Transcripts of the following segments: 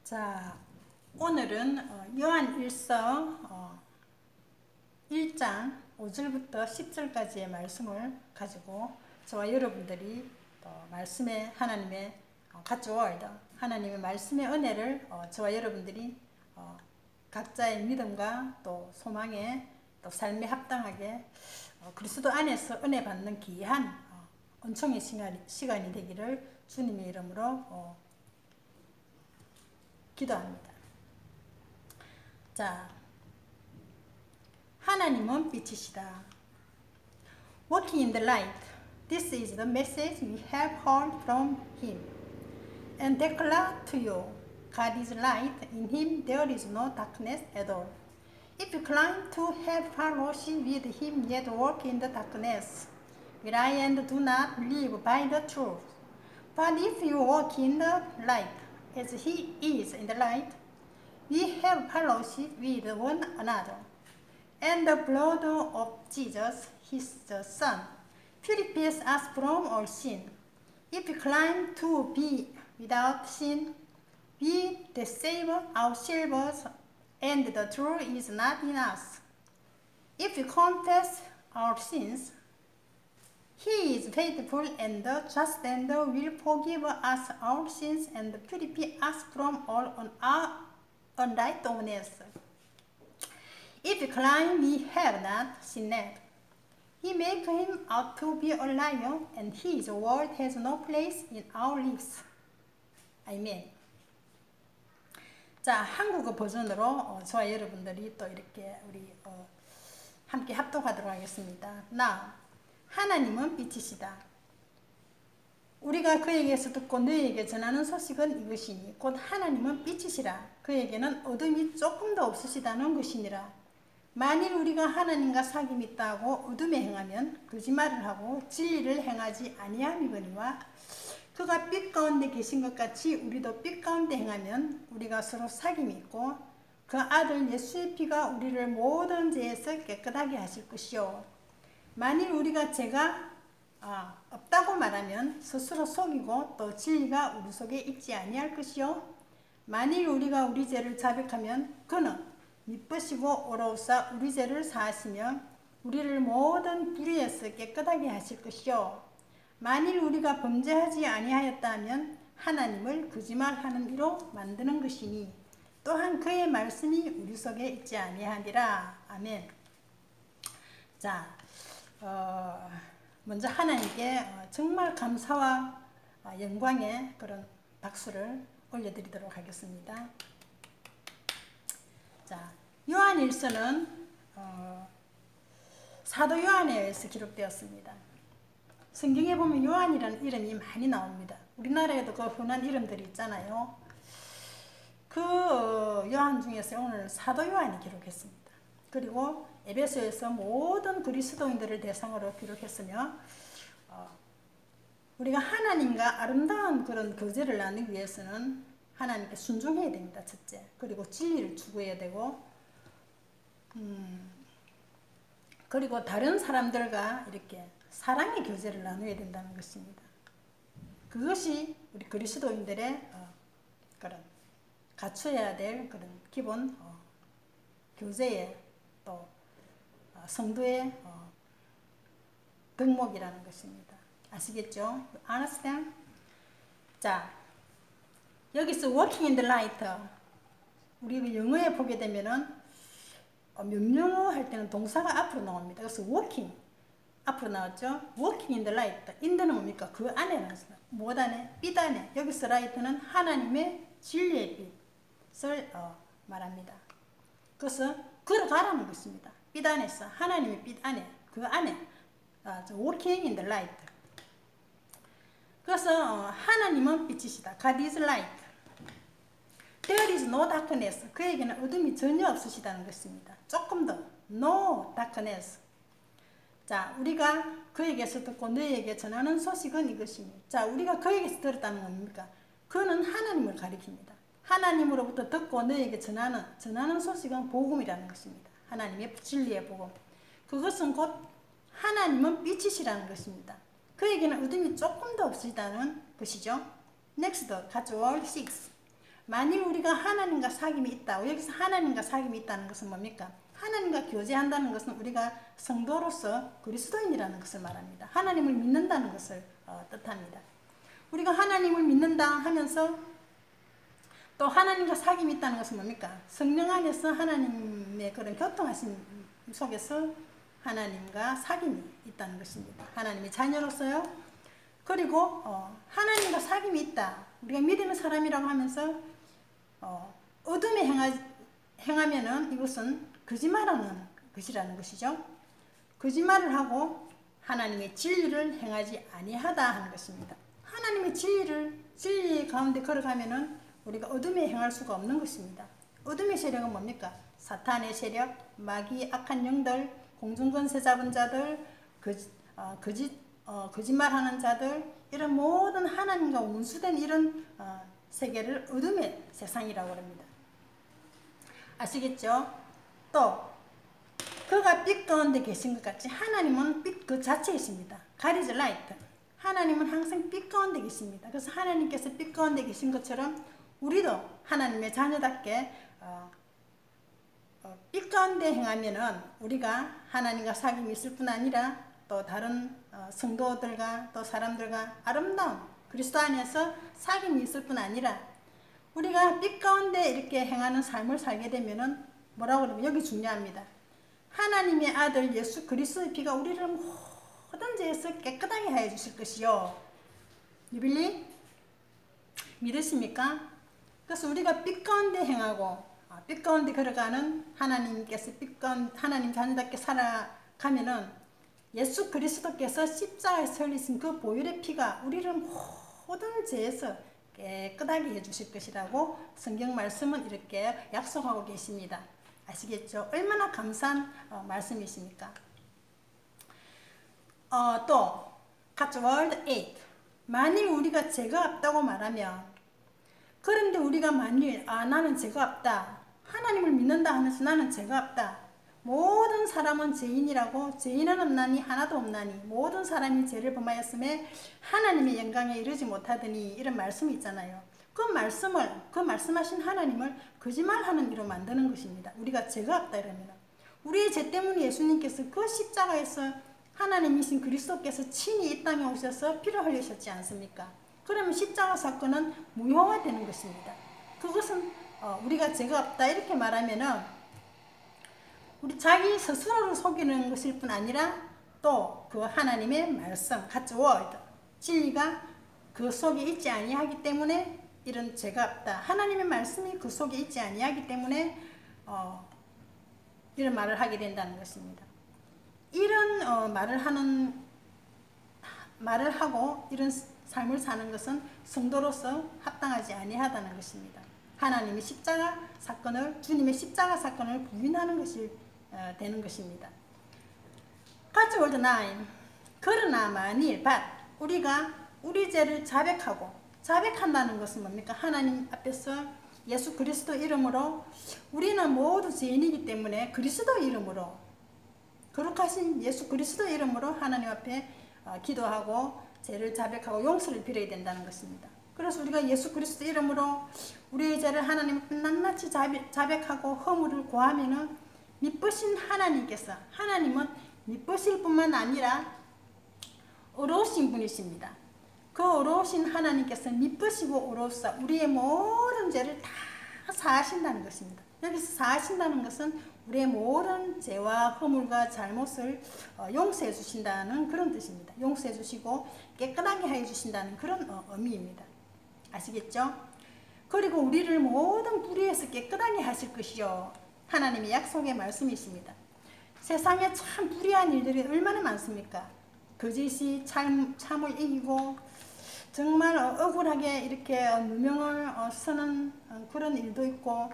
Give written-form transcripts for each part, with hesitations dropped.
자, 오늘은 요한 1서 1장 5절부터 10절까지의 말씀을 가지고 저와 여러분들이 말씀의 하나님의 God's Word, 하나님의 말씀의 은혜를 저와 여러분들이 각자의 믿음과 또 소망에 또 삶에 합당하게 그리스도 안에서 은혜 받는 귀한 은총의 시간이 되기를 주님의 이름으로 기도합니다. 자, 하나님은 빛이시다. Walking in the light. This is the message we have heard from Him and declare to you. God is light. In Him there is no darkness at all. If you claim to have fellowship with Him yet walk in the darkness, will lie and do not live by the truth. But if you walk in the light, as He is in the light, we have fellowship with one another. And the blood of Jesus, His Son, purifies us from all sin. If we claim to be without sin, we deceive ourselves, and the truth is not in us. If we confess our sins, He is faithful and just and will forgive us our sins and purify us from all unrighteousness. If we claim we have not sinned, we make Him out to be a liar, and His word has no place in our lips. 아멘. 자, 한국어 버전으로 저와 여러분들이 또 이렇게 우리 함께 합독하도록 하겠습니다. Now, 하나님은 빛이시다. 우리가 그에게서 듣고 너희에게 전하는 소식은 이것이니 곧 하나님은 빛이시라. 그에게는 어둠이 조금도 없으시다는 것이니라. 만일 우리가 하나님과 사귐이 있다 하고 어둠에 행하면 거짓말을 하고 진리를 행하지 아니함이거니와 그가 빛 가운데 계신 것 같이 우리도 빛 가운데 행하면 우리가 서로 사귐이 있고 그 아들 예수의 피가 우리를 모든 죄에서 깨끗하게 하실 것이요. 만일 우리가 죄가 없다고 말하면 스스로 속이고 또 진리가 우리 속에 있지 아니할 것이요. 만일 우리가 우리 죄를 자백하면 그는 미쁘시고 오로우사 우리 죄를 사하시며 우리를 모든 불의에서 깨끗하게 하실 것이요. 만일 우리가 범죄하지 아니하였다 하면 하나님을 거짓말하는 이로 만드는 것이니 또한 그의 말씀이 우리 속에 있지 아니하니라. 아멘. 자, 먼저 하나님께 정말 감사와 영광의 그런 박수를 올려드리도록 하겠습니다. 자, 요한 1서는 사도 요한에 의해서 기록되었습니다. 성경에 보면 요한이라는 이름이 많이 나옵니다. 우리나라에도 그 흔한 이름들이 있잖아요. 그 요한 중에서 오늘 사도 요한이 기록했습니다. 그리고 에베소에서 모든 그리스도인들을 대상으로 기록했으며 우리가 하나님과 아름다운 그런 교제를 나누기 위해서는 하나님께 순종해야 됩니다. 첫째. 그리고 진리를 추구해야 되고 그리고 다른 사람들과 이렇게 사랑의 교제를 나누어야 된다는 것입니다. 그것이 우리 그리스도인들의 그런 갖춰야 될 그런 기본 교제의 또 성도의 덕목이라는 것입니다. 아시겠죠? Understand? 자, 여기서 walking in the light 우리 영어에 보게 되면은 명령어 할 때는 동사가 앞으로 나옵니다. 그래서 walking 앞으로 나왔죠? walking in the light. inthe는 뭡니까? 그 안에 나왔어요. 무엇 안에? 빛 안에. 여기서 light는 하나님의 진리의 빛을 말합니다. 그래서 걸어가라는 것입니다. 빛 안에서 하나님의 빛 안에 그 안에 walking in the light. 그래서 하나님은 빛이시다. God is light. There is no darkness. 그에게는 어둠이 전혀 없으시다는 것입니다. 조금 더 no darkness. 자, 우리가 그에게서 듣고 너희에게 전하는 소식은 이것입니다. 자, 우리가 그에게서 들었다는 건 뭡니까? 그는 하나님을 가리킵니다. 하나님으로부터 듣고 너희에게 전하는 소식은 복음이라는 것입니다. 하나님의 진리의 복음. 그것은 곧 하나님은 빛이시라는 것입니다. 그에게는 어둠이 조금도 없으시다는 것이죠. Next, God's Word 6. 만일 우리가 하나님과 사귐이 있다. 여기서 하나님과 사귐이 있다는 것은 뭡니까? 하나님과 교제한다는 것은 우리가 성도로서 그리스도인이라는 것을 말합니다. 하나님을 믿는다는 것을 뜻합니다. 우리가 하나님을 믿는다 하면서 또 하나님과 사귐이 있다는 것은 뭡니까? 성령 안에서 하나님의 그런 교통하심 속에서 하나님과 사귐이 있다는 것입니다. 하나님의 자녀로서요. 그리고 하나님과 사귐이 있다. 우리가 믿는 사람이라고 하면서 어둠에 행하면은 이것은 거짓말하는 것이라는 것이죠. 거짓말을 하고 하나님의 진리를 행하지 아니하다 하는 것입니다. 하나님의 진리 가운데 걸어가면은 우리가 어둠에 행할 수가 없는 것입니다. 어둠의 세력은 뭡니까? 사탄의 세력, 마귀, 악한 영들, 공중권세 잡은 자들, 거짓말하는 자들, 이런 모든 하나님과 원수된 이런 세계를 어둠의 세상이라고 합니다. 아시겠죠? 또 그가 빛 가운데 계신 것 같이 하나님은 빛 그 자체이십니다. God is light. 하나님은 항상 빛 가운데 계십니다. 그래서 하나님께서 빛 가운데 계신 것처럼 우리도 하나님의 자녀답게 빛 가운데 행하면은 우리가 하나님과 사귐이 있을 뿐 아니라 또 다른 성도들과 또 사람들과 아름다운 그리스도 안에서 사귐이 있을 뿐 아니라 우리가 빛 가운데 이렇게 행하는 삶을 살게 되면은 뭐라고 그러면 여기 중요합니다. 하나님의 아들 예수 그리스도의 피가 우리를 모든 죄에서 깨끗하게 하여 주실 것이요. 유빌리? 믿으십니까? 그래서 우리가 빛 가운데 행하고 빛 가운데 걸어가는 하나님께서 하나님 자녀답게 살아가면은 예수 그리스도께서 십자가에서 흘리신 그 보혈의 피가 우리를 모든 죄에서 깨끗하게 해주실 것이라고 성경 말씀은 이렇게 약속하고 계십니다. 아시겠죠? 얼마나 감사한 말씀이십니까? 또 God's Word 8. 만일 우리가 죄가 없다고 말하면, 그런데 우리가 만일 나는 죄가 없다, 하나님을 믿는다 하면서 나는 죄가 없다, 모든 사람은 죄인이라고 죄인은 없나니 하나도 없나니 모든 사람이 죄를 범하였음에 하나님의 영광에 이르지 못하더니, 이런 말씀이 있잖아요. 그 말씀하신 하나님을 거짓말하는 이로 만드는 것입니다. 우리가 죄가 없다 이러면 우리의 죄 때문에 예수님께서 그 십자가에서 하나님이신 그리스도께서 친히 이 땅에 오셔서 피를 흘리셨지 않습니까? 그러면 십자가 사건은 무효화되는 것입니다. 그것은 우리가 죄가 없다 이렇게 말하면은 우리 자기 스스로를 속이는 것일 뿐 아니라 또 그 하나님의 말씀, God's Word, 진리가 그 속에 있지 아니하기 때문에 이런 죄가 없다. 하나님의 말씀이 그 속에 있지 아니하기 때문에 이런 말을 하게 된다는 것입니다. 이런 말을 하고 이런 삶을 사는 것은 성도로서 합당하지 아니하다는 것입니다. 하나님의 십자가 사건을, 주님의 십자가 사건을 부인하는 것이 되는 것입니다. God's Word 9. 그러나 만일 우리가 우리 죄를 자백한다는 것은 뭡니까? 하나님 앞에서 예수 그리스도 이름으로, 우리는 모두 죄인이기 때문에 그리스도 이름으로, 거룩하신 예수 그리스도 이름으로 하나님 앞에 기도하고 죄를 자백하고 용서를 빌어야 된다는 것입니다. 그래서 우리가 예수 그리스도 이름으로 우리의 죄를 하나님 앞에 낱낱이 자백하고 허물을 고하면은 미쁘신 하나님은 미쁘실 뿐만 아니라 어려우신 분이십니다. 그 어려우신 하나님께서 미쁘시고 어려우사 우리의 모든 죄를 다 사하신다는 것입니다. 여기서 사하신다는 것은 우리의 모든 죄와 허물과 잘못을 용서해 주신다는 그런 뜻입니다. 용서해 주시고 깨끗하게 해 주신다는 그런 의미입니다. 아시겠죠? 그리고 우리를 모든 불의에서 깨끗하게 하실 것이요. 하나님의 약속의 말씀이십니다. 세상에 참 불의한 일들이 얼마나 많습니까? 거짓이 참을 이기고 정말 억울하게 이렇게 누명을 쓰는 그런 일도 있고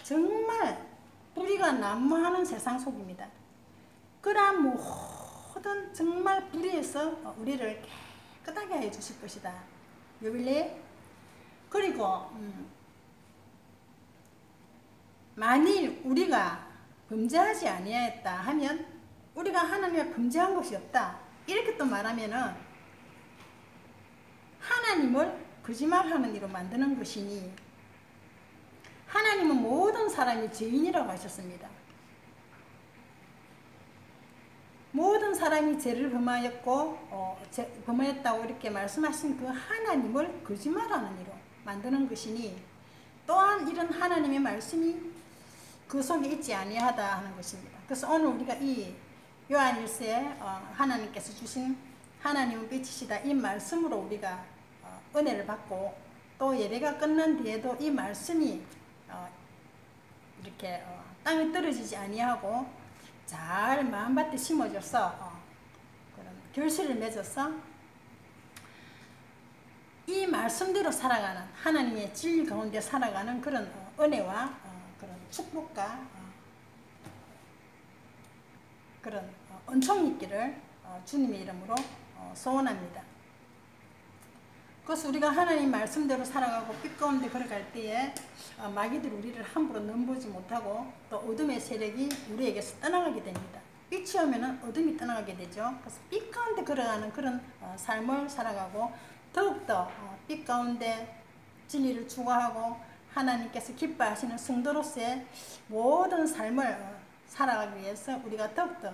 정말 불의가 난무하는 세상 속입니다. 그러한 모든 정말 불의에서 우리를 깨끗하게 해 주실 것이다. 요빌리. 그리고 만일 우리가 범죄하지 아니하였다 하면, 우리가 하나님을 범죄한 것이 없다 이렇게 또 말하면은 하나님을 거짓말하는 이로 만드는 것이니 하나님은 모든 사람이 죄인이라고 하셨습니다. 모든 사람이 죄를 범하였고 범하였다고 이렇게 말씀하신 그 하나님을 거짓말하는 이로 만드는 것이니 또한 이런 하나님의 말씀이 그 속에 있지 아니하다 하는 것입니다. 그래서 오늘 우리가 이 요한일서에 하나님께서 주신 하나님은 빛이시다 이 말씀으로 우리가 은혜를 받고 또 예배가 끝난 뒤에도 이 말씀이 이렇게 땅에 떨어지지 아니하고 잘 마음밭에 심어져서 그런 결실을 맺어서 이 말씀대로 살아가는 하나님의 진리 가운데 살아가는 그런 은혜와 그런 축복과 그런 은총이 있기를 주님의 이름으로 소원합니다. 그래서 우리가 하나님 말씀대로 살아가고 빛 가운데 걸어갈 때에 마귀들이 우리를 함부로 넘보지 못하고 또 어둠의 세력이 우리에게서 떠나가게 됩니다. 빛이 오면 어둠이 떠나가게 되죠. 그래서 빛 가운데 걸어가는 그런 삶을 살아가고 더욱더 빛 가운데 진리를 추구하고 하나님께서 기뻐하시는 성도로서의 모든 삶을 살아가기 위해서 우리가 더욱더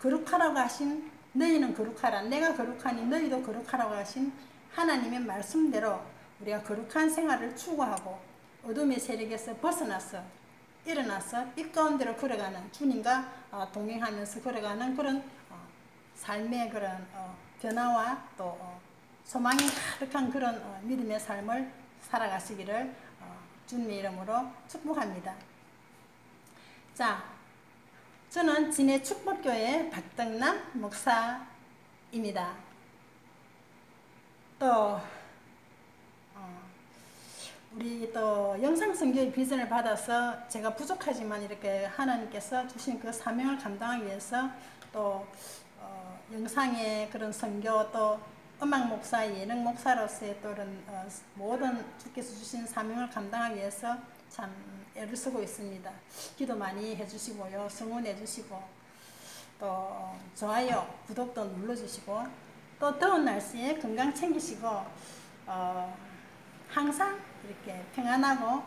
거룩하라고 하신 너희는 거룩하라 내가 거룩하니 너희도 거룩하라고 하신 하나님의 말씀대로 우리가 거룩한 생활을 추구하고 어둠의 세력에서 벗어나서 일어나서 빛 가운데로 걸어가는 주님과 동행하면서 걸어가는 그런 삶의 그런 변화와 또 소망이 가득한 그런 믿음의 삶을 살아가시기를 주님의 이름으로 축복합니다. 자, 저는 진해 축복교회 박덕남 목사입니다. 또 우리 또 영상선교의 비전을 받아서 제가 부족하지만 이렇게 하나님께서 주신 그 사명을 감당하기 위해서 또 영상의 그런 선교 또 음악 목사, 예능 목사로서의 또 이런 모든 주께서 주신 사명을 감당하기 위해서 참 애를 쓰고 있습니다. 기도 많이 해주시고요, 성원해 주시고 또 좋아요, 구독도 눌러주시고 또 더운 날씨에 건강 챙기시고 항상 이렇게 평안하고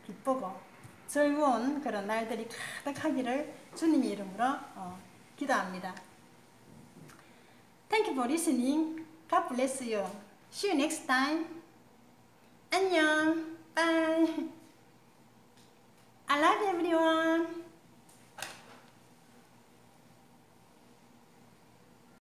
기쁘고 즐거운 그런 날들이 가득하기를 주님의 이름으로 기도합니다. Thank you for listening. God bless you. See you next time. 안녕. Bye. I love everyone.